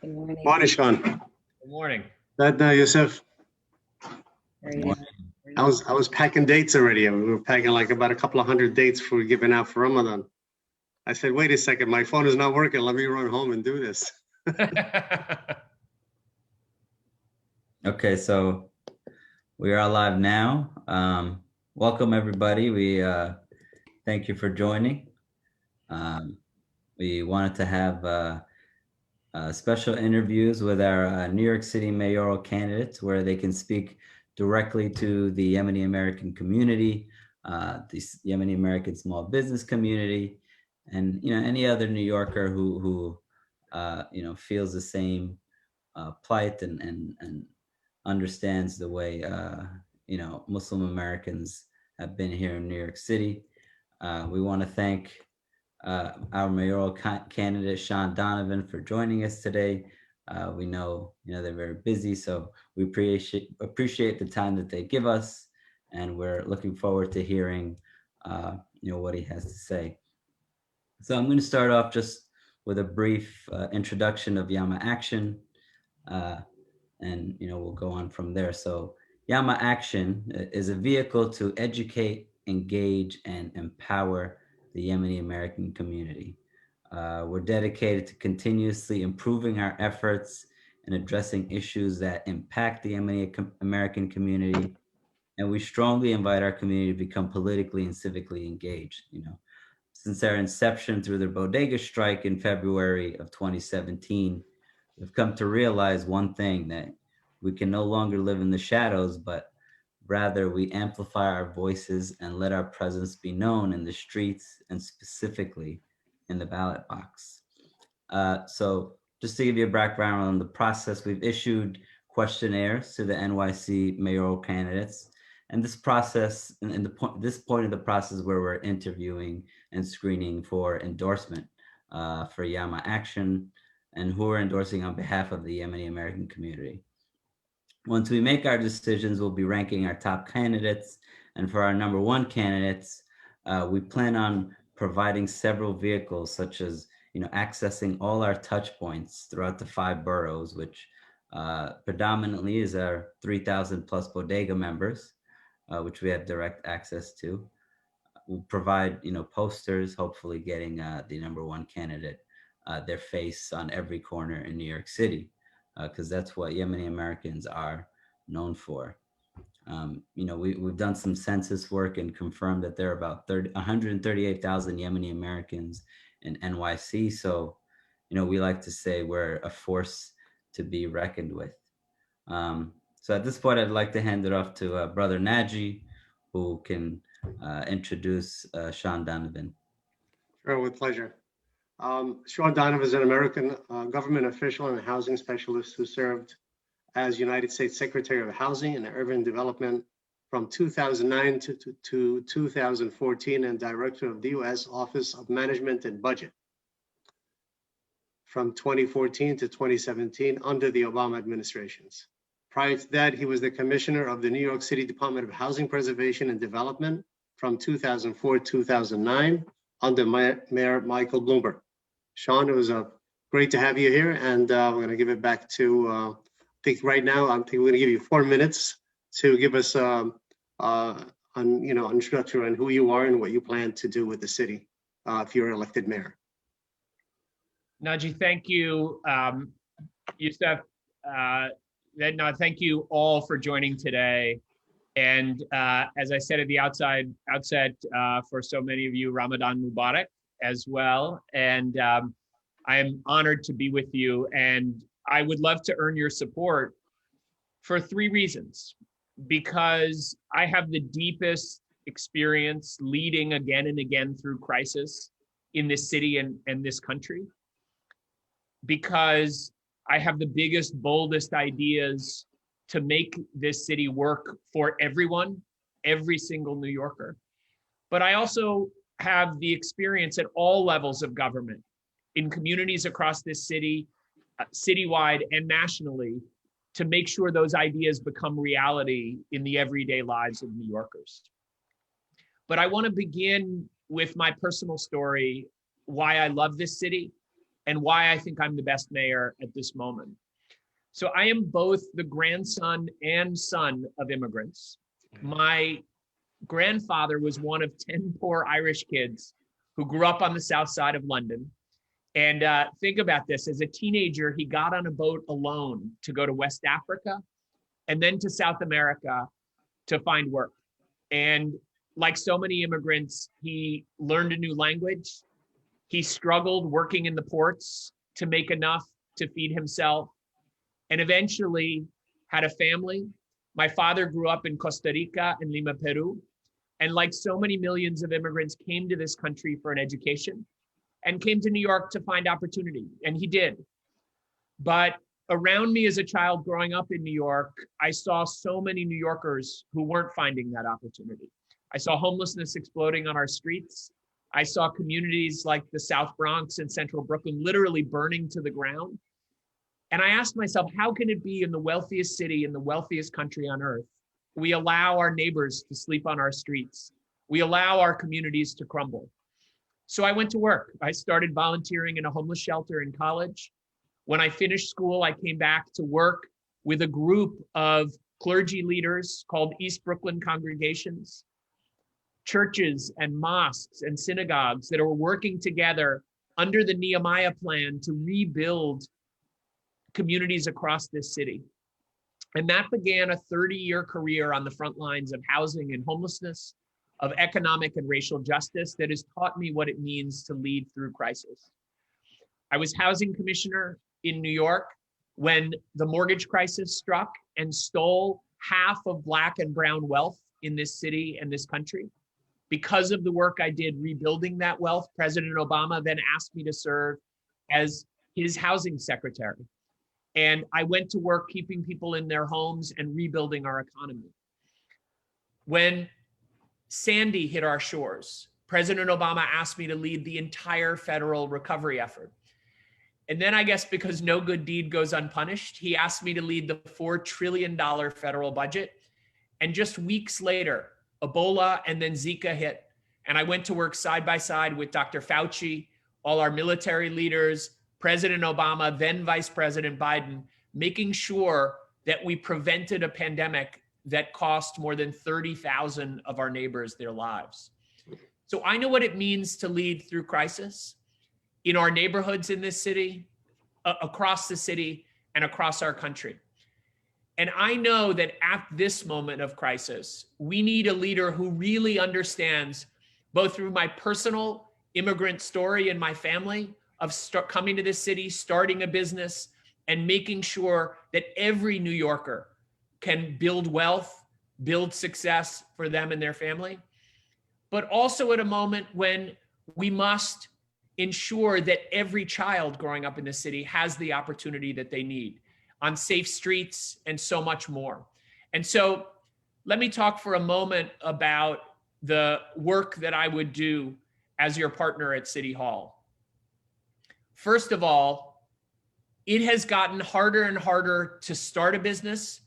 Good morning. Morning, Shaun. Good morning. Yusuf. Morning. I was packing dates already. We were packing like about a couple of hundred dates for giving out for Ramadan. I said, wait a second, my phone is not working. Let me run home and do this. Okay, so we are live now. Welcome everybody. We thank you for joining. We wanted to have special interviews with our New York City mayoral candidates where they can speak directly to the Yemeni American community, the Yemeni American small business community, and any other New Yorker who feels the same plight and understands the way Muslim Americans have been here in New York City. We want to thank our mayoral candidate Shaun Donovan for joining us today. We know they're very busy, so we appreciate the time that they give us, and we're looking forward to hearing what he has to say. So I'm going to start off just with a brief introduction of Yama Action, and we'll go on from there. So Yama Action is a vehicle to educate, engage, and empower the Yemeni American community. We're dedicated to continuously improving our efforts and addressing issues that impact the Yemeni American community, and we strongly invite our community to become politically and civically engaged. Since our inception through the bodega strike in February of 2017, we've come to realize one thing, that we can no longer live in the shadows, but rather we amplify our voices and let our presence be known in the streets and specifically in the ballot box. So just to give you a background on the process, we've issued questionnaires to the NYC mayoral candidates. And this process, this point of the process where we're interviewing and screening for endorsement for Yama Action, and who are endorsing on behalf of the Yemeni American community. Once we make our decisions, we'll be ranking our top candidates. And for our number one candidates, we plan on providing several vehicles, such as accessing all our touch points throughout the 5 boroughs, which predominantly is our 3,000 plus bodega members, which we have direct access to. We'll provide posters, hopefully getting the number one candidate their face on every corner in New York City, because that's what Yemeni Americans are known for. We've done some census work and confirmed that there are about 138,000 Yemeni Americans in NYC. So, we like to say we're a force to be reckoned with. So at this point, I'd like to hand it off to Brother Naji, who can introduce Shaun Donovan. Sure, with pleasure. Shaun Donovan is an American government official and housing specialist who served as United States Secretary of Housing and Urban Development from 2009 to 2014 and Director of the U.S. Office of Management and Budget from 2014 to 2017 under the Obama administrations. Prior to that, he was the Commissioner of the New York City Department of Housing Preservation and Development from 2004 to 2009 under Mayor Michael Bloomberg. Shaun, it was great to have you here, and we're going to give it back to, I think right now, we're going to give you 4 minutes to give us an introduction on who you are and what you plan to do with the city if you're elected mayor. Naji, thank you. Yusuf, thank you all for joining today. And as I said at the outset, for so many of you, Ramadan Mubarak as well. And I am honored to be with you. And I would love to earn your support for 3 reasons. Because I have the deepest experience leading again and again through crisis in this city and this country. Because I have the biggest, boldest ideas to make this city work for everyone, every single New Yorker. But I also have the experience at all levels of government, in communities across this city, citywide and nationally, to make sure those ideas become reality in the everyday lives of New Yorkers. But I want to begin with my personal story, why I love this city, and why I think I'm the best mayor at this moment. So I am both the grandson and son of immigrants. My grandfather was one of 10 poor Irish kids who grew up on the south side of London. And think about this, as a teenager, he got on a boat alone to go to West Africa and then to South America to find work. And like so many immigrants, he learned a new language. He struggled working in the ports to make enough to feed himself, and eventually had a family. My father grew up in Costa Rica and Lima, Peru. And like so many millions of immigrants, came to this country for an education and came to New York to find opportunity. And he did. But around me as a child growing up in New York, I saw so many New Yorkers who weren't finding that opportunity. I saw homelessness exploding on our streets. I saw communities like the South Bronx and Central Brooklyn literally burning to the ground. And I asked myself, how can it be in the wealthiest city, in the wealthiest country on earth, we allow our neighbors to sleep on our streets? We allow our communities to crumble. So I went to work. I started volunteering in a homeless shelter in college. When I finished school, I came back to work with a group of clergy leaders called East Brooklyn congregations, churches and mosques and synagogues that are working together under the Nehemiah plan to rebuild communities across this city. And that began a 30-year career on the front lines of housing and homelessness, of economic and racial justice that has taught me what it means to lead through crisis. I was housing commissioner in New York when the mortgage crisis struck and stole half of Black and brown wealth in this city and this country. Because of the work I did rebuilding that wealth, President Obama then asked me to serve as his housing secretary. And I went to work keeping people in their homes and rebuilding our economy. When Sandy hit our shores, President Obama asked me to lead the entire federal recovery effort. And then I guess because no good deed goes unpunished, he asked me to lead the $4 trillion federal budget. And just weeks later, Ebola and then Zika hit. And I went to work side by side with Dr. Fauci, all our military leaders, President Obama, then Vice President Biden, making sure that we prevented a pandemic that cost more than 30,000 of our neighbors their lives. So I know what it means to lead through crisis in our neighborhoods in this city, across the city, and across our country. And I know that at this moment of crisis, we need a leader who really understands, both through my personal immigrant story and my family, of coming to this city, starting a business, and making sure that every New Yorker can build wealth, build success for them and their family. But also at a moment when we must ensure that every child growing up in the city has the opportunity that they need on safe streets and so much more. And so let me talk for a moment about the work that I would do as your partner at City Hall. First of all, it has gotten harder and harder to start a business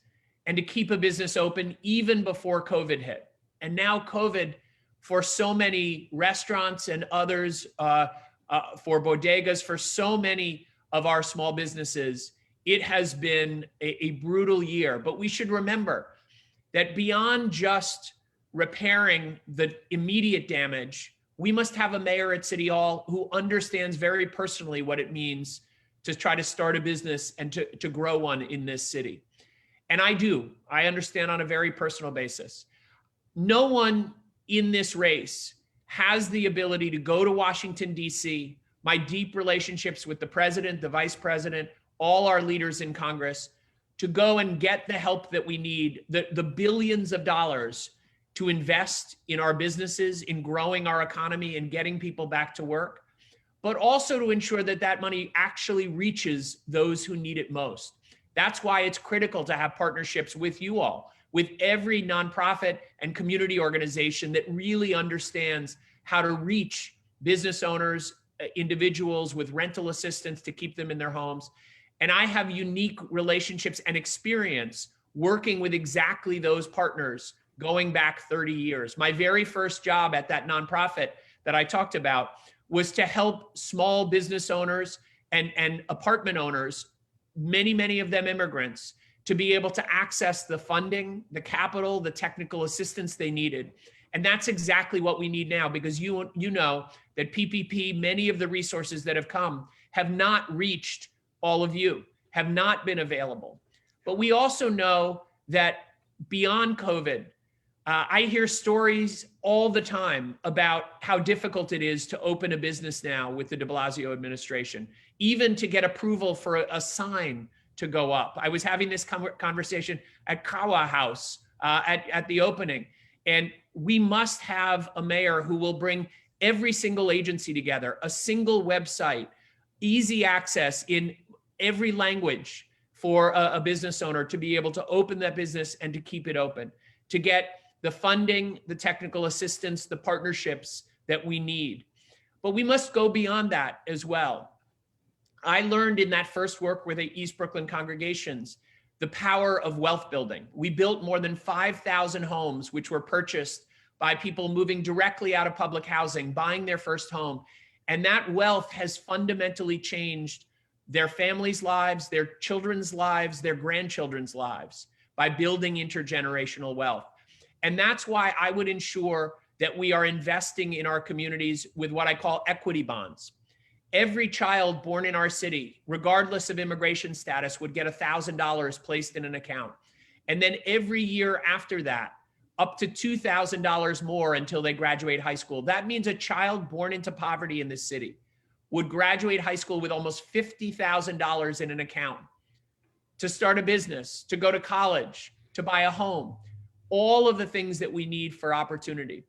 and to keep a business open even before COVID hit. And now COVID, for so many restaurants and others, for bodegas, for so many of our small businesses, it has been a brutal year. But we should remember that beyond just repairing the immediate damage, we must have a mayor at City Hall who understands very personally what it means to try to start a business and to grow one in this city. And I do. I understand on a very personal basis. No one in this race has the ability to go to Washington, D.C., my deep relationships with the president, the vice president, all our leaders in Congress, to go and get the help that we need, the billions of dollars to invest in our businesses, in growing our economy and getting people back to work, but also to ensure that that money actually reaches those who need it most. That's why it's critical to have partnerships with you all, with every nonprofit and community organization that really understands how to reach business owners, individuals with rental assistance to keep them in their homes. And I have unique relationships and experience working with exactly those partners going back 30 years. My very first job at that nonprofit that I talked about was to help small business owners and apartment owners, many of them immigrants, to be able to access the funding, the capital, the technical assistance they needed. And that's exactly what we need now, because you know that PPP, many of the resources that have come have not reached all of you, have not been available. But we also know that beyond COVID, I hear stories all the time about how difficult it is to open a business now with the de Blasio administration, even to get approval for a sign to go up. I was having this conversation at Kawa House at the opening, and we must have a mayor who will bring every single agency together, a single website, easy access in every language for a business owner to be able to open that business and to keep it open, to get the funding, the technical assistance, the partnerships that we need. But we must go beyond that as well. I learned in that first work with the East Brooklyn congregations, the power of wealth building. We built more than 5,000 homes, which were purchased by people moving directly out of public housing, buying their first home. And that wealth has fundamentally changed their families' lives, their children's lives, their grandchildren's lives by building intergenerational wealth. And that's why I would ensure that we are investing in our communities with what I call equity bonds. Every child born in our city, regardless of immigration status, would get $1,000 placed in an account. And then every year after that, up to $2,000 more until they graduate high school. That means a child born into poverty in this city would graduate high school with almost $50,000 in an account to start a business, to go to college, to buy a home, all of the things that we need for opportunity.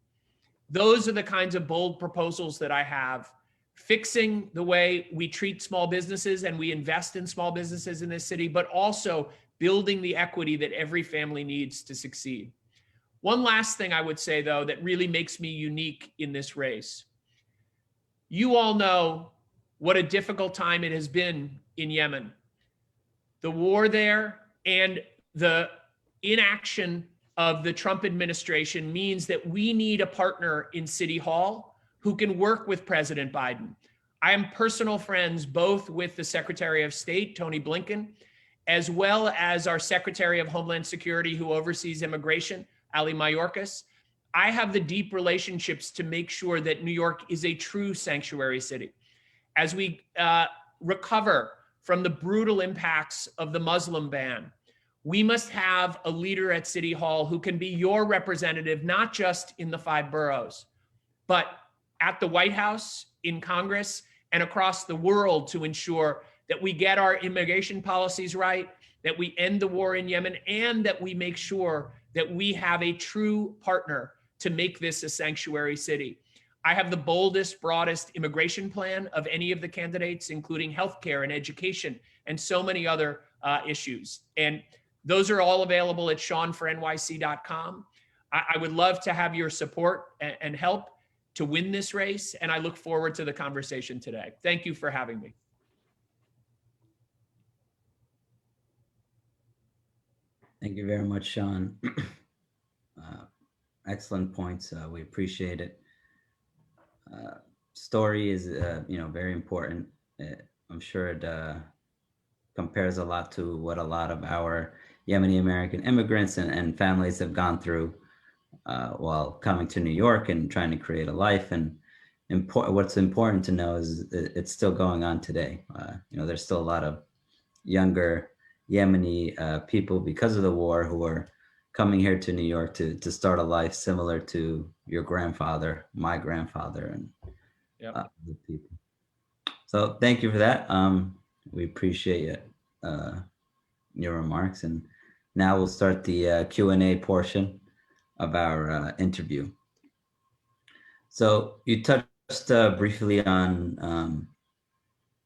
Those are the kinds of bold proposals that I have. Fixing the way we treat small businesses and we invest in small businesses in this city, but also building the equity that every family needs to succeed. One last thing I would say, though, that really makes me unique in this race. You all know what a difficult time it has been in Yemen. The war there and the inaction of the Trump administration means that we need a partner in City Hall who can work with President Biden. I am personal friends both with the Secretary of State, Tony Blinken, as well as our Secretary of Homeland Security who oversees immigration, Ali Mayorkas. I have the deep relationships to make sure that New York is a true sanctuary city. As we recover from the brutal impacts of the Muslim ban, we must have a leader at City Hall who can be your representative, not just in the 5 boroughs, but at the White House, in Congress, and across the world to ensure that we get our immigration policies right, that we end the war in Yemen, and that we make sure that we have a true partner to make this a sanctuary city. I have the boldest, broadest immigration plan of any of the candidates, including healthcare and education and so many other issues. And those are all available at ShaunForNYC.com. I would love to have your support and help to win this race, and I look forward to the conversation today. Thank you for having me. Thank you very much, Shaun. Excellent points. We appreciate it. Story is, very important. I'm sure it compares a lot to what a lot of our Yemeni American immigrants and families have gone through while coming to New York and trying to create a life. And what's important to know is it's still going on today. There's still a lot of younger Yemeni people because of the war who are coming here to New York to start a life similar to your grandfather, my grandfather, and other people. So thank you for that. We appreciate your remarks. And now we'll start the Q&A portion of our interview. So you touched briefly on,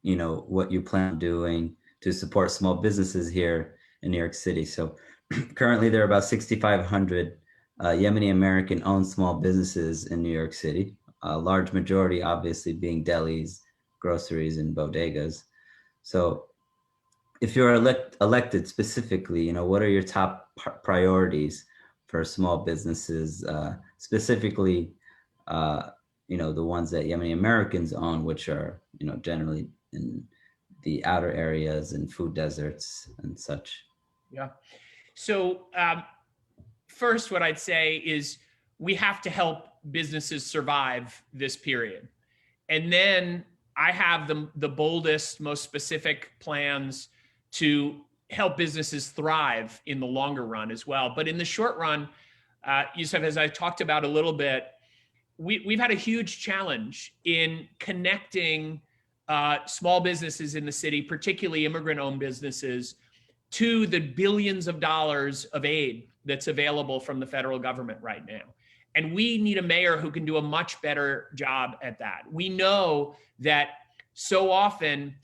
what you plan on doing to support small businesses here in New York City. So currently there are about 6,500 Yemeni American owned small businesses in New York City, a large majority obviously being delis, groceries, and bodegas. So if you're elected specifically, what are your top priorities for small businesses, specifically, the ones that Yemeni Americans own, which are, generally in the outer areas and food deserts and such. Yeah. So first, what I'd say is we have to help businesses survive this period. And then I have the boldest, most specific plans to help businesses thrive in the longer run as well. But in the short run, Yusuf, as I talked about a little bit, we've had a huge challenge in connecting small businesses in the city, particularly immigrant-owned businesses, to the billions of dollars of aid that's available from the federal government right now. And we need a mayor who can do a much better job at that. We know that so often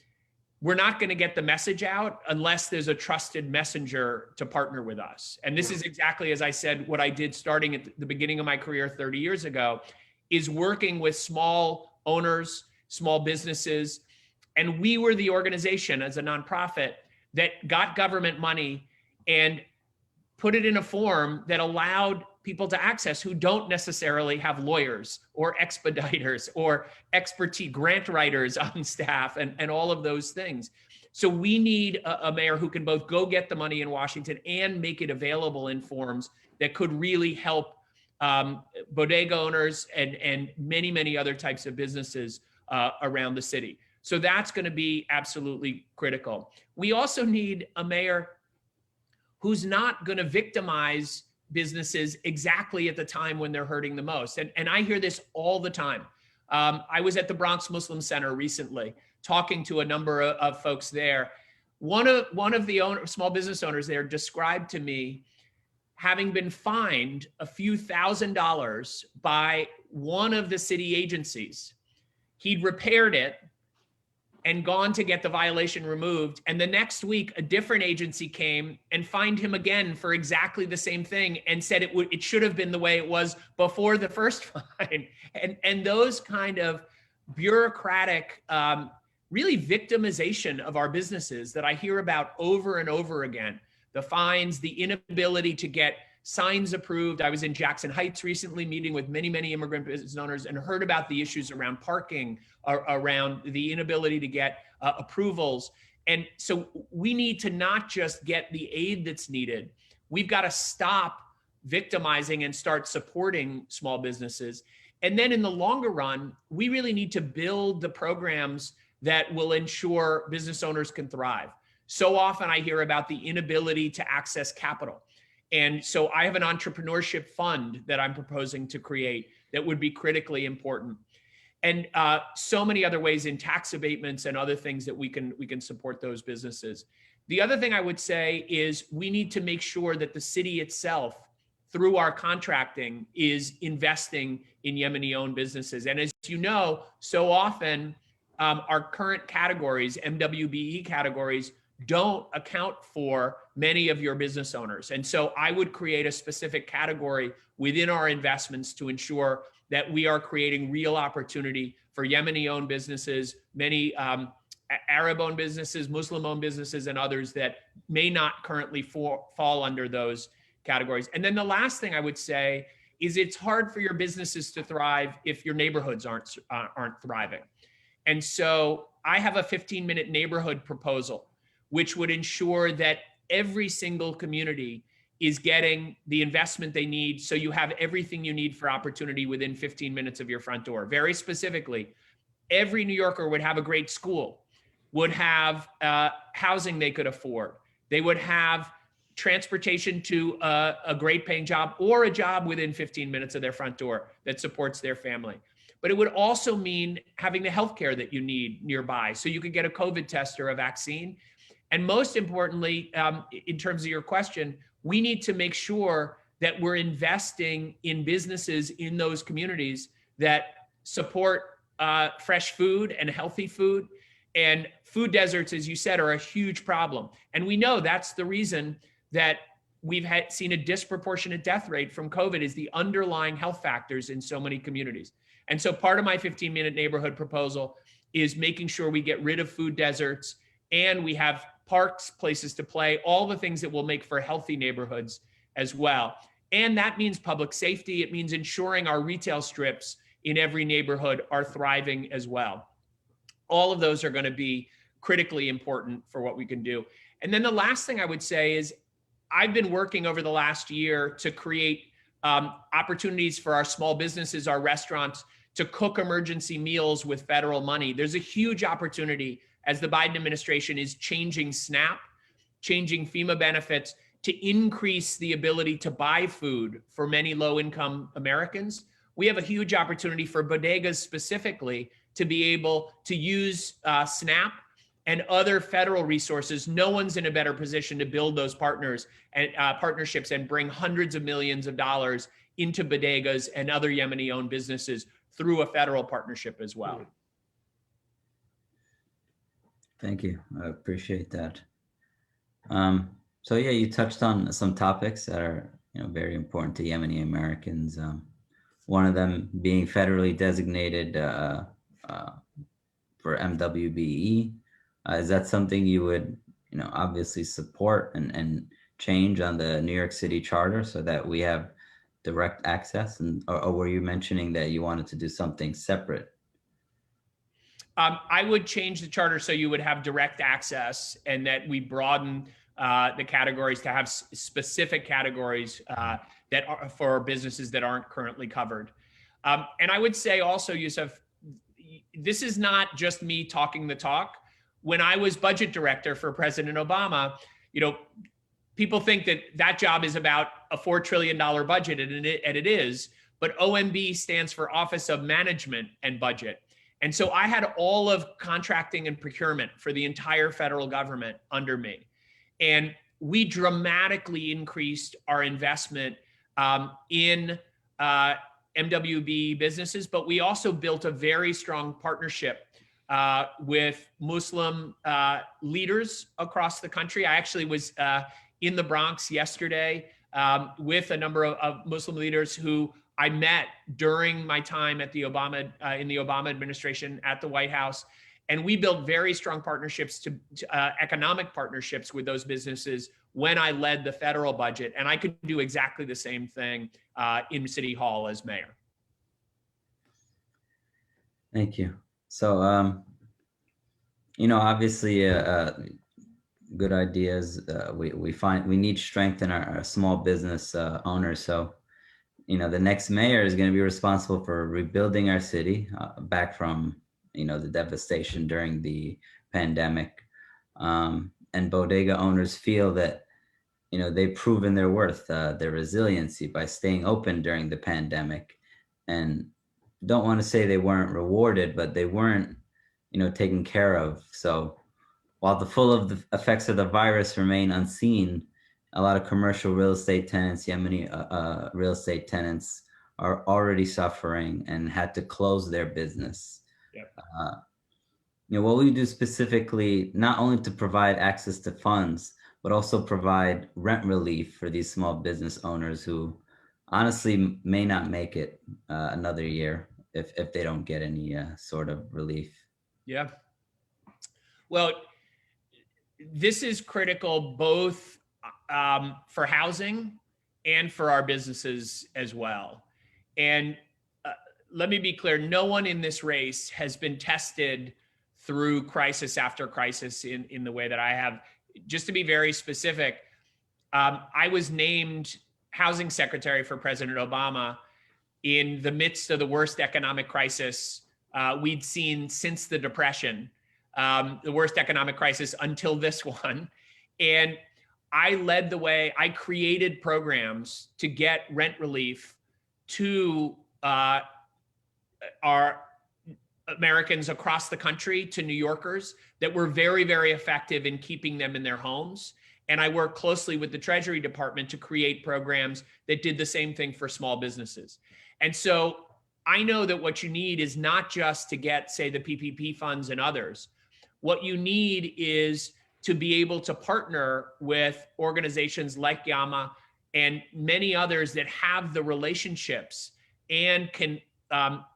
we're not going to get the message out unless there's a trusted messenger to partner with us. And this is exactly, as I said, what I did starting at the beginning of my career 30 years ago, is working with small owners, small businesses. And we were the organization as a nonprofit that got government money and put it in a form that allowed people to access who don't necessarily have lawyers or expediters or expertise, grant writers on staff, and all of those things. So we need a mayor who can both go get the money in Washington and make it available in forms that could really help bodega owners and many, many other types of businesses around the city. So that's going to be absolutely critical. We also need a mayor who's not going to victimize businesses exactly at the time when they're hurting the most. And I hear this all the time. I was at the Bronx Muslim Center recently, talking to a number of folks there. One of the small business owners there described to me having been fined a few $1,000s by one of the city agencies. He'd repaired it and gone to get the violation removed. And the next week, a different agency came and fined him again for exactly the same thing and said it should have been the way it was before the first fine. And those kind of bureaucratic, really victimization of our businesses that I hear about over and over again. The fines, the inability to get signs approved. I was in Jackson Heights recently meeting with many, many immigrant business owners and heard about the issues around parking, around the inability to get approvals. And so we need to not just get the aid that's needed. We've got to stop victimizing and start supporting small businesses. And then in the longer run, we really need to build the programs that will ensure business owners can thrive. So often I hear about the inability to access capital. And so I have an entrepreneurship fund that I'm proposing to create that would be critically important. And so many other ways in tax abatements and other things that we can support those businesses. The other thing I would say is we need to make sure that the city itself, through our contracting, is investing in Yemeni-owned businesses. And as you know, so often our current categories, MWBE categories, don't account for many of your business owners. And so I would create a specific category within our investments to ensure that we are creating real opportunity for Yemeni-owned businesses, many Arab-owned businesses, Muslim-owned businesses, and others that may not currently fall under those categories. And then the last thing I would say is it's hard for your businesses to thrive if your neighborhoods aren't thriving. And so I have a 15-minute neighborhood proposal, which would ensure that every single community is getting the investment they need, so you have everything you need for opportunity within 15 minutes of your front door. Very specifically, every New Yorker would have a great school, would have housing they could afford. They would have transportation to a great paying job or a job within 15 minutes of their front door that supports their family. But it would also mean having the healthcare that you need nearby, so you could get a COVID test or a vaccine. And most importantly, in terms of your question, we need to make sure that we're investing in businesses in those communities that support fresh food and healthy food. And food deserts, as you said, are a huge problem. And we know that's the reason that we've seen a disproportionate death rate from COVID, is the underlying health factors in so many communities. And so part of my 15-minute neighborhood proposal is making sure we get rid of food deserts and we have parks, places to play, all the things that will make for healthy neighborhoods as well. And that means public safety. It means ensuring our retail strips in every neighborhood are thriving as well. All of those are going to be critically important for what we can do. And then the last thing I would say is I've been working over the last year to create opportunities for our small businesses, our restaurants, to cook emergency meals with federal money. There's a huge opportunity as the Biden administration is changing SNAP, changing FEMA benefits to increase the ability to buy food for many low-income Americans. We have a huge opportunity for bodegas specifically to be able to use SNAP and other federal resources. No one's in a better position to build those partnerships and bring hundreds of millions of dollars into bodegas and other Yemeni-owned businesses through a federal partnership as well. Thank you. I appreciate that. So yeah, you touched on some topics that are very important to Yemeni Americans. One of them being federally designated for MWBE. Is that something you would obviously support and change on the New York City charter so that we have direct access? Or were you mentioning that you wanted to do something separate? I would change the charter so you would have direct access and that we broaden the categories to have specific categories that are for businesses that aren't currently covered. And I would say also, Yusuf, this is not just me talking the talk. When I was budget director for President Obama, people think that job is about a $4 trillion budget, and it is, but OMB stands for Office of Management and Budget. And so I had all of contracting and procurement for the entire federal government under me. And we dramatically increased our investment in MWB businesses, but we also built a very strong partnership with Muslim leaders across the country. I actually was in the Bronx yesterday with a number of Muslim leaders who I met during my time at the in the Obama administration at the White House. And we built very strong partnerships economic partnerships with those businesses when I led the federal budget. And I could do exactly the same thing in City Hall as mayor. Thank you. So, obviously, good ideas. We need strength in our small business owners. So, the next mayor is going to be responsible for rebuilding our city back from, the devastation during the pandemic. And bodega owners feel that, they've proven their worth, their resiliency by staying open during the pandemic. And don't want to say they weren't rewarded, but they weren't, taken care of. So while the full of the effects of the virus remain unseen, a lot of commercial real estate tenants, Yemeni real estate tenants, are already suffering and had to close their business. Yep. What we do specifically, not only to provide access to funds, but also provide rent relief for these small business owners who honestly may not make it another year if they don't get any sort of relief. Yeah. Well, this is critical both for housing and for our businesses as well. And let me be clear, no one in this race has been tested through crisis after crisis in the way that I have. Just to be very specific, I was named housing secretary for President Obama in the midst of the worst economic crisis we'd seen since the Depression, the worst economic crisis until this one. And I led the way. I created programs to get rent relief to our Americans across the country, to New Yorkers, that were very, very effective in keeping them in their homes. And I worked closely with the Treasury Department to create programs that did the same thing for small businesses. And so I know that what you need is not just to get, say, the PPP funds and others. What you need is to be able to partner with organizations like Yama and many others that have the relationships and can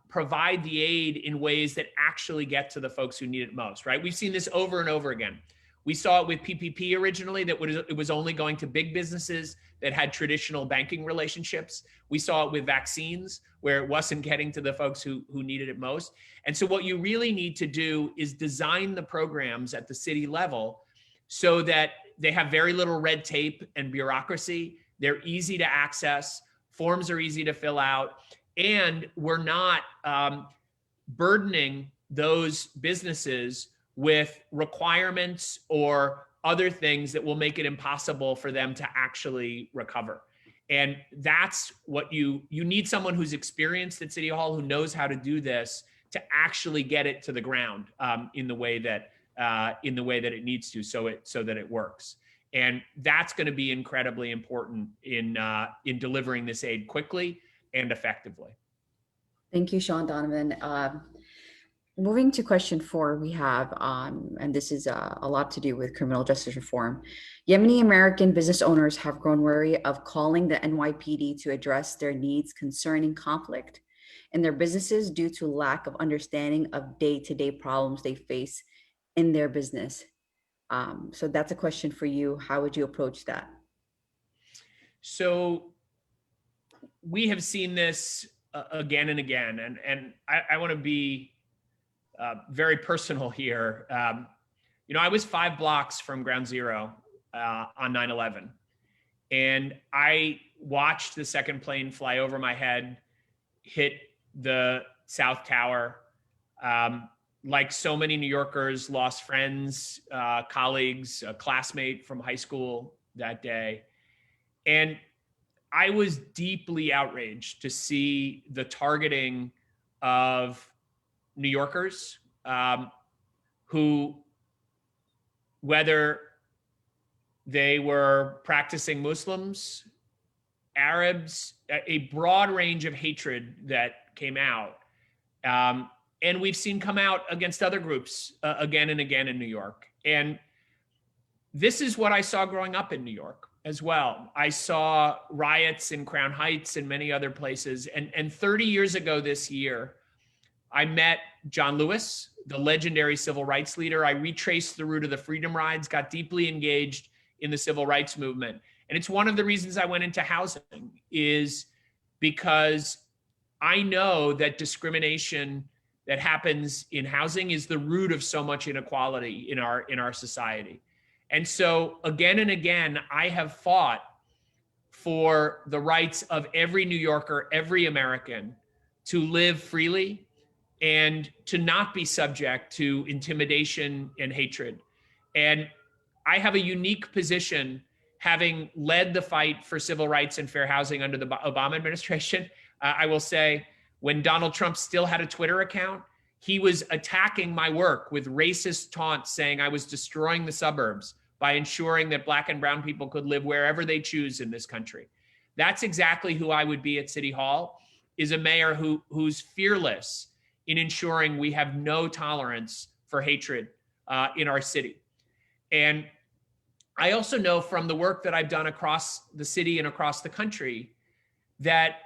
provide the aid in ways that actually get to the folks who need it most, right? We've seen this over and over again. We saw it with PPP originally, that it was only going to big businesses that had traditional banking relationships. We saw it with vaccines, where it wasn't getting to the folks who needed it most. And so what you really need to do is design the programs at the city level so that they have very little red tape and bureaucracy. They're easy to access, forms are easy to fill out, and we're not burdening those businesses with requirements or other things that will make it impossible for them to actually recover. And that's what you need, someone who's experienced at City Hall, who knows how to do this, to actually get it to the ground in the way that it needs to, so that it works. And that's going to be incredibly important in delivering this aid quickly and effectively. Thank you, Shaun Donovan. Moving to question 4, we have, and this is a lot to do with criminal justice reform. Yemeni American business owners have grown wary of calling the NYPD to address their needs concerning conflict in their businesses due to lack of understanding of day-to-day problems they face in their business. So that's a question for you. How would you approach that? So we have seen this again and again, and I want to be very personal here. I was 5 blocks from Ground Zero on 9/11, and I watched the second plane fly over my head, hit the South Tower. Like so many New Yorkers, lost friends, colleagues, a classmate from high school that day. And I was deeply outraged to see the targeting of New Yorkers who, whether they were practicing Muslims, Arabs, a broad range of hatred that came out. And we've seen come out against other groups again and again in New York. And this is what I saw growing up in New York as well. I saw riots in Crown Heights and many other places. And 30 years ago this year, I met John Lewis, the legendary civil rights leader. I retraced the route of the Freedom Rides, got deeply engaged in the civil rights movement. And it's one of the reasons I went into housing, is because I know that discrimination that happens in housing is the root of so much inequality in our society. And so again and again, I have fought for the rights of every New Yorker, every American, to live freely and to not be subject to intimidation and hatred. And I have a unique position, having led the fight for civil rights and fair housing under the Obama administration. I will say, when Donald Trump still had a Twitter account, he was attacking my work with racist taunts, saying I was destroying the suburbs by ensuring that Black and brown people could live wherever they choose in this country. That's exactly who I would be at City Hall, is a mayor who's fearless in ensuring we have no tolerance for hatred in our city. And I also know from the work that I've done across the city and across the country that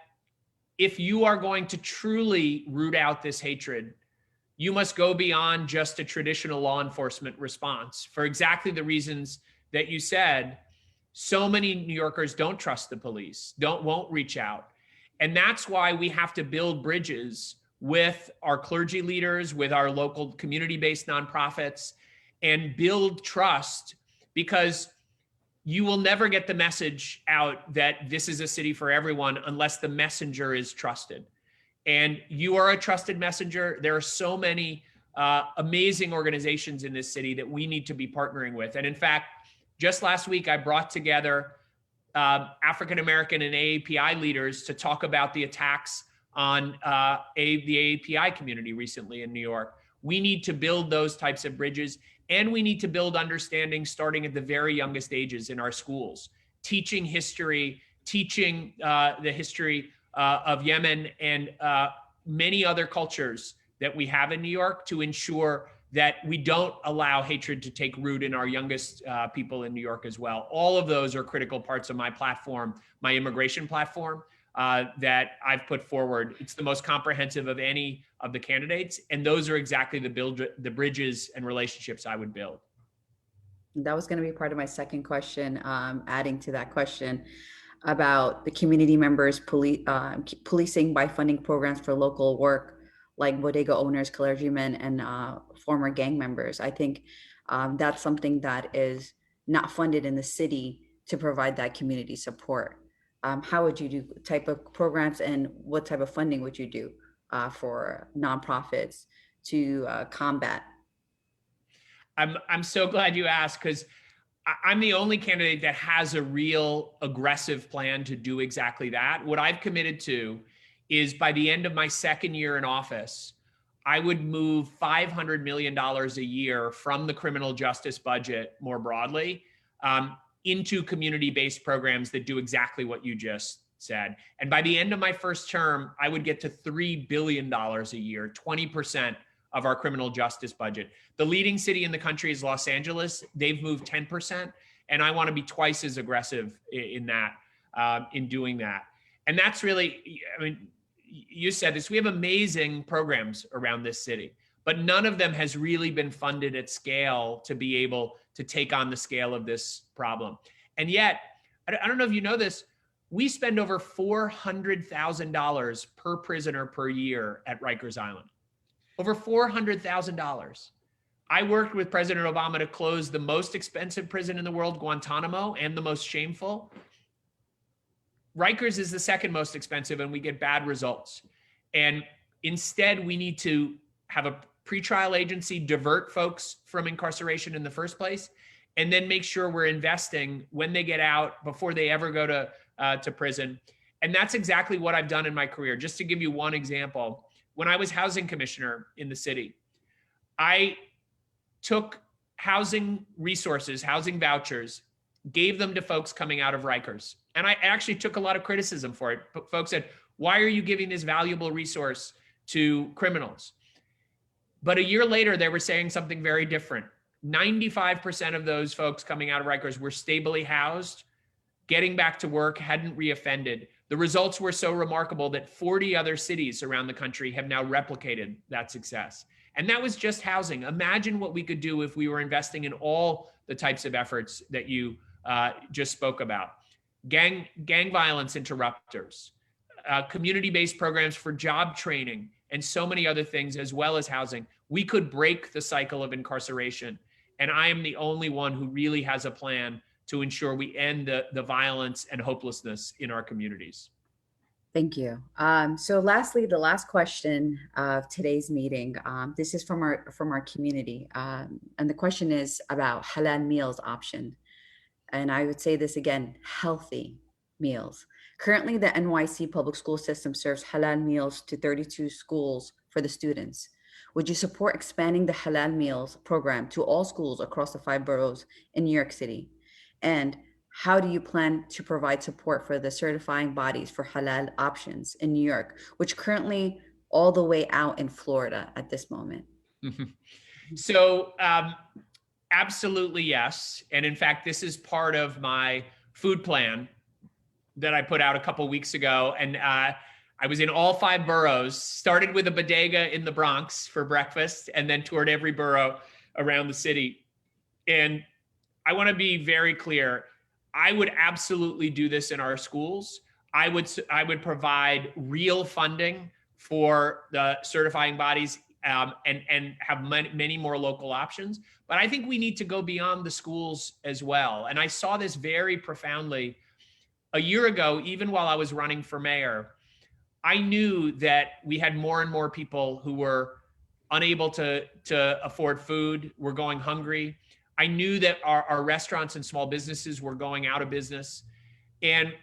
if you are going to truly root out this hatred, you must go beyond just a traditional law enforcement response. For exactly the reasons that you said, so many New Yorkers don't trust the police, won't reach out. And that's why we have to build bridges with our clergy leaders, with our local community-based nonprofits, and build trust, because you will never get the message out that this is a city for everyone unless the messenger is trusted. And you are a trusted messenger. There are so many amazing organizations in this city that we need to be partnering with. And in fact, just last week, I brought together African-American and AAPI leaders to talk about the attacks on the AAPI community recently in New York. We need to build those types of bridges, and we need to build understanding starting at the very youngest ages in our schools, teaching history, teaching the history of Yemen and many other cultures that we have in New York, to ensure that we don't allow hatred to take root in our youngest people in New York as well. All of those are critical parts of my platform, my immigration platform that I've put forward. It's the most comprehensive of any of the candidates, and those are exactly the bridges and relationships I would build. That was going to be part of my second question, adding to that question about the community members policing by funding programs for local work, like bodega owners, clergymen, and former gang members. I think that's something that is not funded in the city to provide that community support. How would you do type of programs, and what type of funding would you do for nonprofits to combat? I'm so glad you asked, because I'm the only candidate that has a real aggressive plan to do exactly that. What I've committed to is by the end of my second year in office, I would move $500 million a year from the criminal justice budget more broadly into community-based programs that do exactly what you just said. And by the end of my first term, I would get to $3 billion a year, 20% of our criminal justice budget. The leading city in the country is Los Angeles. They've moved 10%, and I want to be twice as aggressive in that, in doing that. And that's really, I mean, you said this, we have amazing programs around this city, but none of them has really been funded at scale to be able to take on the scale of this problem. And yet, I don't know if you know this, we spend over $400,000 per prisoner per year at Rikers Island. Over $400,000. I worked with President Obama to close the most expensive prison in the world, Guantanamo, and the most shameful. Rikers is the second most expensive, and we get bad results. And instead, we need to have a pretrial agency divert folks from incarceration in the first place, and then make sure we're investing when they get out, before they ever go to prison. And that's exactly what I've done in my career. Just to give you one example, when I was housing commissioner in the city, I took housing resources, housing vouchers, gave them to folks coming out of Rikers. And I actually took a lot of criticism for it. But folks said, why are you giving this valuable resource to criminals? But a year later, they were saying something very different. 95% of those folks coming out of Rikers were stably housed, getting back to work, hadn't reoffended. The results were so remarkable that 40 other cities around the country have now replicated that success. And that was just housing. Imagine what we could do if we were investing in all the types of efforts that you just spoke about. Gang violence interrupters, community-based programs for job training, and so many other things, as well as housing. We could break the cycle of incarceration. And I am the only one who really has a plan to ensure we end the violence and hopelessness in our communities. Thank you. So lastly, the last question of today's meeting, this is from our community. And the question is about halal meals option. And I would say this again, healthy meals. Currently, the NYC public school system serves halal meals to 32 schools for the students. Would you support expanding the halal meals program to all schools across the 5 boroughs in New York City? And how do you plan to provide support for the certifying bodies for halal options in New York, which currently all the way out in Florida at this moment? So absolutely yes. And in fact, this is part of my food plan that I put out a couple of weeks ago. And I was in all 5 boroughs, started with a bodega in the Bronx for breakfast, and then toured every borough around the city. And I want to be very clear. I would absolutely do this in our schools. I would provide real funding for the certifying bodies and have many more local options. But I think we need to go beyond the schools as well. And I saw this very profoundly a year ago, even while I was running for mayor. I knew that we had more and more people who were unable to afford food, were going hungry. I knew that our restaurants and small businesses were going out of business. And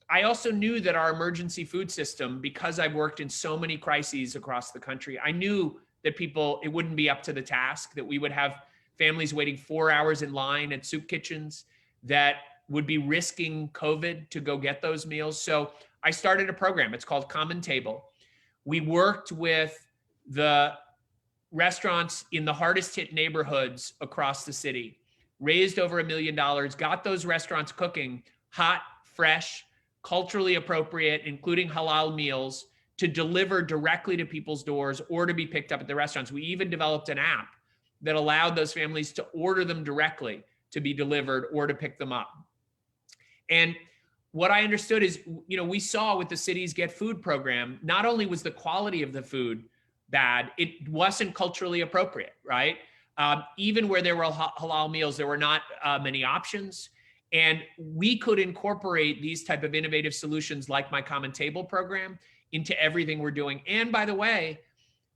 I also knew that our emergency food system, because I've worked in so many crises across the country, I knew that it wouldn't be up to the task, that we would have families waiting 4 hours in line at soup kitchens that would be risking COVID to go get those meals. So I started a program. It's called Common Table. We worked with the restaurants in the hardest hit neighborhoods across the city, raised over $1 million, got those restaurants cooking hot, fresh, culturally appropriate, including halal meals, to deliver directly to people's doors or to be picked up at the restaurants. We even developed an app that allowed those families to order them directly to be delivered or to pick them up. And what I understood is, we saw with the Cities Get Food program, not only was the quality of the food bad, it wasn't culturally appropriate, right? Even where there were halal meals, there were not many options. And we could incorporate these type of innovative solutions like my Common Table program into everything we're doing. And by the way,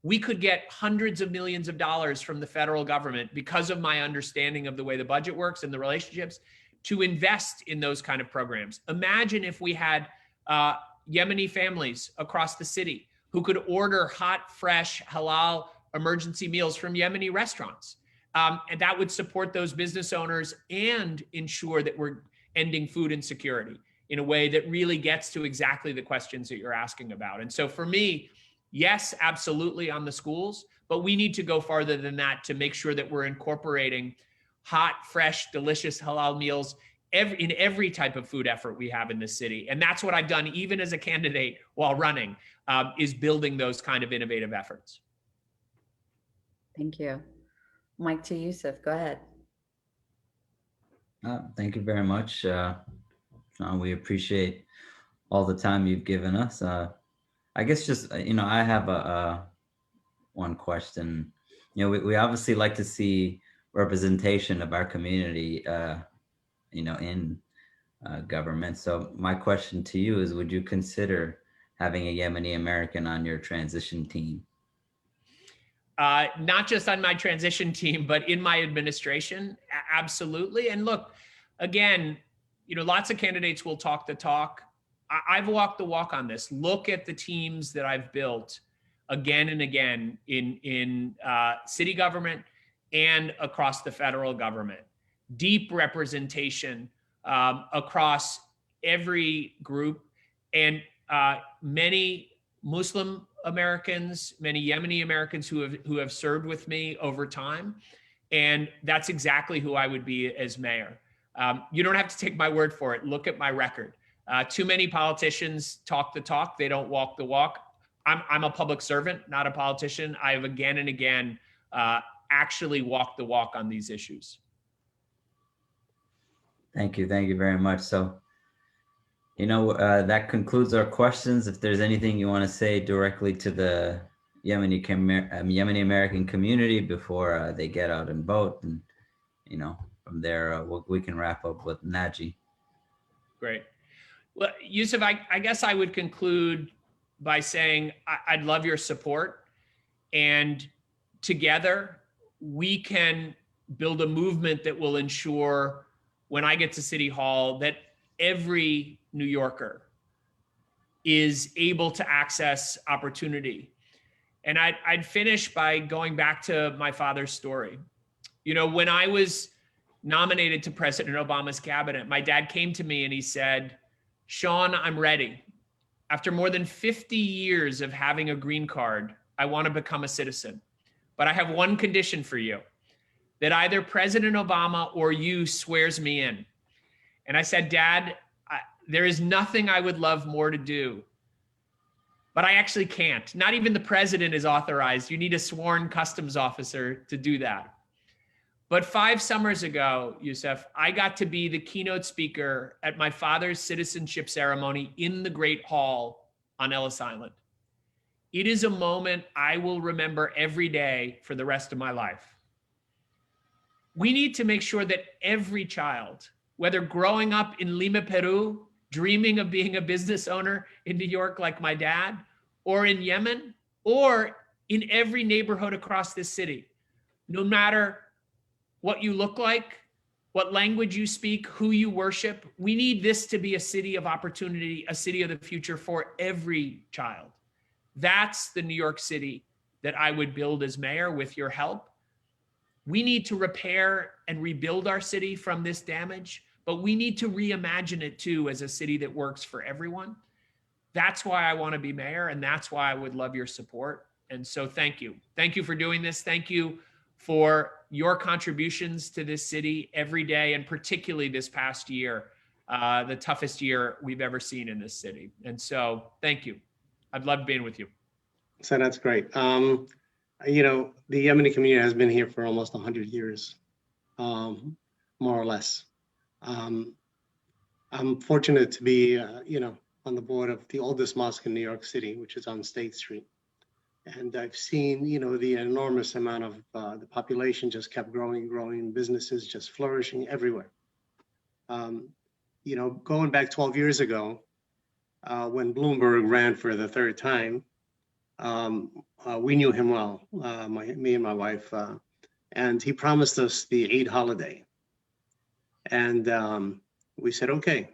we could get hundreds of millions of dollars from the federal government because of my understanding of the way the budget works and the relationships to invest in those kind of programs. Imagine if we had Yemeni families across the city who could order hot, fresh, halal emergency meals from Yemeni restaurants. And that would support those business owners and ensure that we're ending food insecurity in a way that really gets to exactly the questions that you're asking about. And so for me, yes, absolutely on the schools, but we need to go farther than that to make sure that we're incorporating hot, fresh, delicious halal meals in every type of food effort we have in this city. And that's what I've done even as a candidate while running, is building those kind of innovative efforts. Thank you. Mike to Yusuf, go ahead. Thank you very much, Shaun. We appreciate all the time you've given us. I guess just, I have one question. We obviously like to see representation of our community, in government. So my question to you is, would you consider having a Yemeni American on your transition team? Not just on my transition team, but in my administration, absolutely. And look, again, lots of candidates will talk the talk. I've walked the walk on this. Look at the teams that I've built again and again in city government and across the federal government. Deep representation across every group, and many Muslim Americans, many Yemeni Americans who have served with me over time. And that's exactly who I would be as mayor. You don't have to take my word for it. Look at my record. Too many politicians talk the talk. They don't walk the walk. I'm a public servant, not a politician. I've again and again actually walked the walk on these issues. Thank you very much. So, that concludes our questions. If there's anything you want to say directly to the Yemeni American community before they get out and vote, and from there we can wrap up with Naji. Great. Well, Yusuf, I guess I would conclude by saying I'd love your support, and together we can build a movement that will ensure when I get to City Hall that every New Yorker is able to access opportunity. And I'd finish by going back to my father's story. When I was nominated to President Obama's cabinet, my dad came to me and he said, "Shaun, I'm ready. After more than 50 years of having a green card, I want to become a citizen. But I have one condition for you, that either President Obama or you swears me in." And I said, "Dad, there is nothing I would love more to do, but I actually can't. Not even the president is authorized. You need a sworn customs officer to do that." But 5 summers ago, Yusuf, I got to be the keynote speaker at my father's citizenship ceremony in the Great Hall on Ellis Island. It is a moment I will remember every day for the rest of my life. We need to make sure that every child, whether growing up in Lima, Peru, dreaming of being a business owner in New York like my dad, or in Yemen, or in every neighborhood across this city, no matter what you look like, what language you speak, who you worship, we need this to be a city of opportunity, a city of the future for every child. That's the New York City that I would build as mayor with your help. We need to repair and rebuild our city from this damage, but we need to reimagine it too as a city that works for everyone. That's why I want to be mayor, and that's why I would love your support. And so thank you. Thank you for doing this. Thank you for your contributions to this city every day, and particularly this past year, the toughest year we've ever seen in this city. And so thank you. I've loved being with you. So that's great. The Yemeni community has been here for almost 100 years. more or less. I'm fortunate to be, on the board of the oldest mosque in New York City, which is on State Street. And I've seen, the enormous amount of the population just kept growing, businesses just flourishing everywhere. Going back 12 years ago, when Bloomberg ran for the third time, we knew him well, me and my wife, and he promised us the Eid holiday. And we said, okay,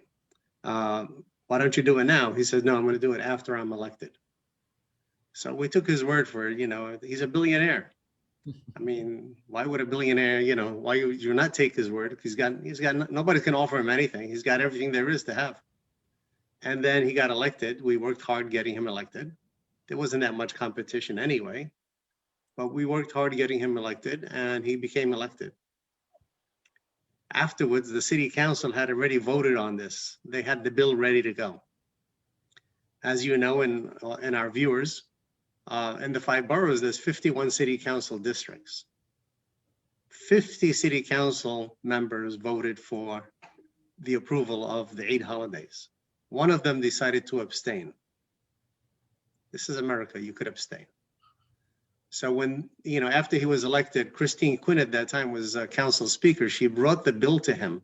why don't you do it now? He said, no, I'm going to do it after I'm elected. So we took his word for it. He's a billionaire. I mean, why would a billionaire, why would you not take his word? He's got, nobody can offer him anything. He's got everything there is to have. And then he got elected. We worked hard getting him elected. There wasn't that much competition anyway, but we worked hard getting him elected, and he became elected. Afterwards, the city council had already voted on this. They had the bill ready to go. As you know, in our viewers, in the 5 boroughs, there's 51 city council districts. 50 city council members voted for the approval of the Eid holidays. One of them decided to abstain. This is America, you could abstain. So when, after he was elected, Christine Quinn at that time was council speaker. She brought the bill to him.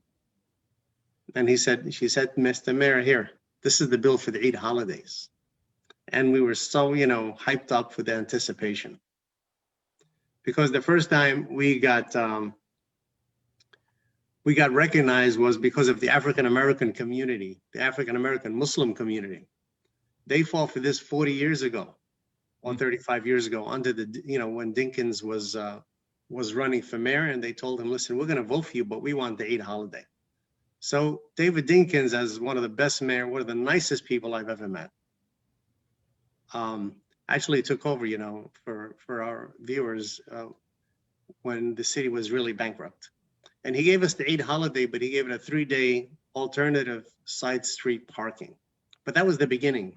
And she said, Mr. Mayor, here, this is the bill for the Eid holidays. And we were so, hyped up with the anticipation. Because the first time we got recognized was because of the African-American community, the African-American Muslim community. They fought for this 40 years ago. Or 35 years ago, under the, when Dinkins was running for mayor, and they told him, listen, we're going to vote for you, but we want the Eid holiday. So David Dinkins, as one of the best mayor, one of the nicest people I've ever met, actually took over, for our viewers when the city was really bankrupt. And he gave us the Eid holiday, but he gave it a 3-day alternative side street parking. But that was the beginning.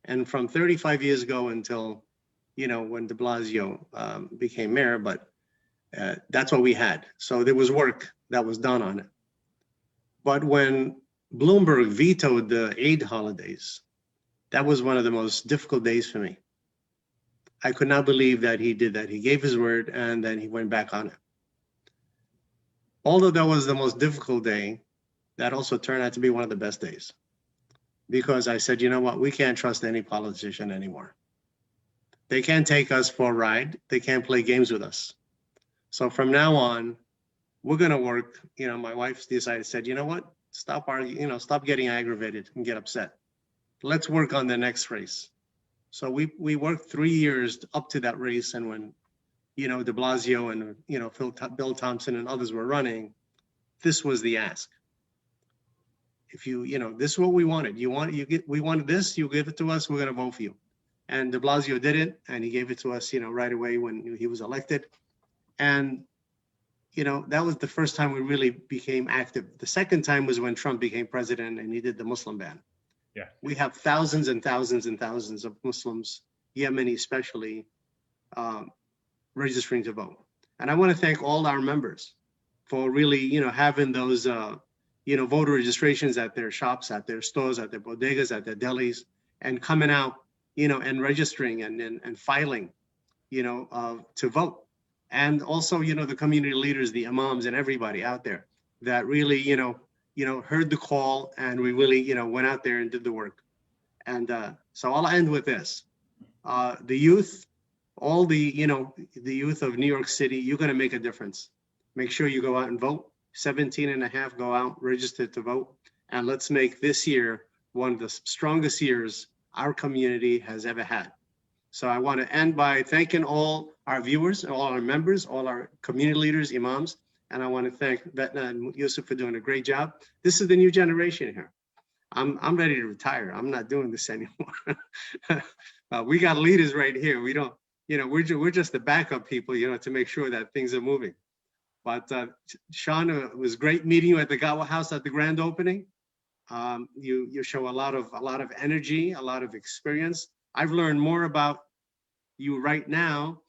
And from 35 years ago until, when de Blasio became mayor, but that's what we had. So there was work that was done on it. But when Bloomberg vetoed the Eid holidays, that was one of the most difficult days for me. I could not believe that he did that. He gave his word and then he went back on it. Although that was the most difficult day, that also turned out to be one of the best days. Because I said, you know what, we can't trust any politician anymore. They can't take us for a ride. They can't play games with us. So from now on, we're going to work. My wife said, you know what, stop arguing, stop getting aggravated and get upset. Let's work on the next race. So we worked 3 years up to that race. And when, de Blasio and, Bill Thompson and others were running, this was the ask. If this is what we wanted. We wanted this, you give it to us, we're going to vote for you. And de Blasio did it, and he gave it to us, right away when he was elected. And, that was the first time we really became active. The second time was when Trump became president and he did the Muslim ban. Yeah. We have thousands and thousands and thousands of Muslims, Yemeni especially, registering to vote. And I want to thank all our members for really, having those, voter registrations at their shops, at their stores, at their bodegas, at their delis, and coming out, and registering and filing, to vote. And also, the community leaders, the imams and everybody out there that really, heard the call, and we really, went out there and did the work. And so I'll end with this. The youth, all the youth of New York City, you're going to make a difference. Make sure you go out and vote. 17 and a half, go out, register to vote. And let's make this year one of the strongest years our community has ever had. So I want to end by thanking all our viewers, all our members, all our community leaders, imams. And I want to thank Betna and Yusuf for doing a great job. This is the new generation here. I'm ready to retire. I'm not doing this anymore. We got leaders right here. We don't, we're just the backup people, to make sure that things are moving. But Shaun, it was great meeting you at the Gawa House at the grand opening. You show a lot of energy, a lot of experience. I've learned more about you right now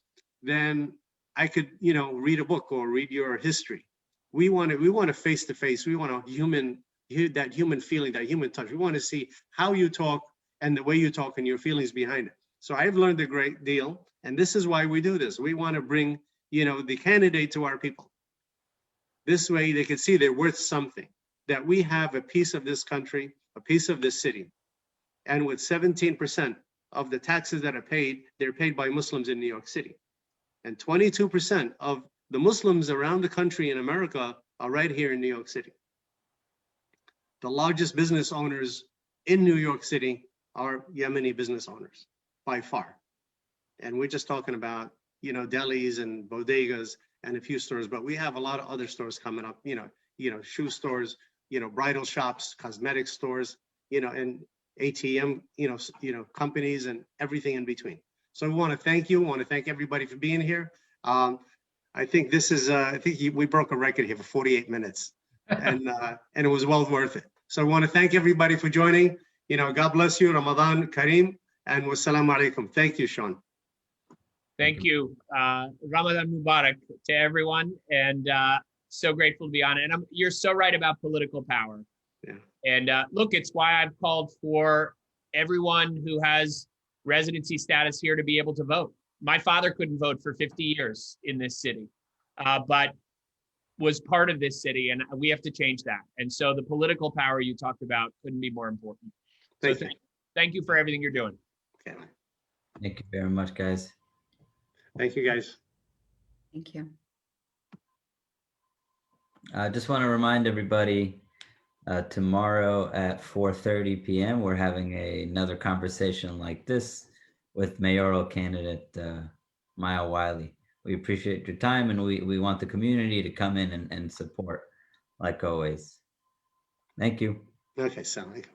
than I could, read a book or read your history. We want to face to face. We want that human feeling, that human touch. We want to see how you talk and the way you talk and your feelings behind it. So I've learned a great deal, and this is why we do this. We want to bring, the candidate to our people. This way they can see they're worth something, that we have a piece of this country, a piece of this city. And with 17% of the taxes that are paid, they're paid by Muslims in New York City. And 22% of the Muslims around the country in America are right here in New York City. The largest business owners in New York City are Yemeni business owners by far. And we're just talking about, delis and bodegas and a few stores, but we have a lot of other stores coming up, shoe stores, bridal shops, cosmetic stores, and ATM, companies and everything in between. So we want to thank you. We want to thank everybody for being here. I think this is, we broke a record here for 48 minutes and it was well worth it. So I want to thank everybody for joining. God bless you, Ramadan Kareem, and wassalamu alaikum. Thank you, Shaun. Thank you. Ramadan Mubarak to everyone, and so grateful to be on it. And you're so right about political power. Yeah. And look, it's why I've called for everyone who has residency status here to be able to vote. My father couldn't vote for 50 years in this city, but was part of this city, and we have to change that. And so the political power you talked about couldn't be more important. So thank you for everything you're doing. Okay. Thank you very much, guys. Thank you, guys. Thank you. I just want to remind everybody, tomorrow at 4:30 p.m., we're having another conversation like this with mayoral candidate Maya Wiley. We appreciate your time, and we want the community to come in and support, like always. Thank you. Okay, sound like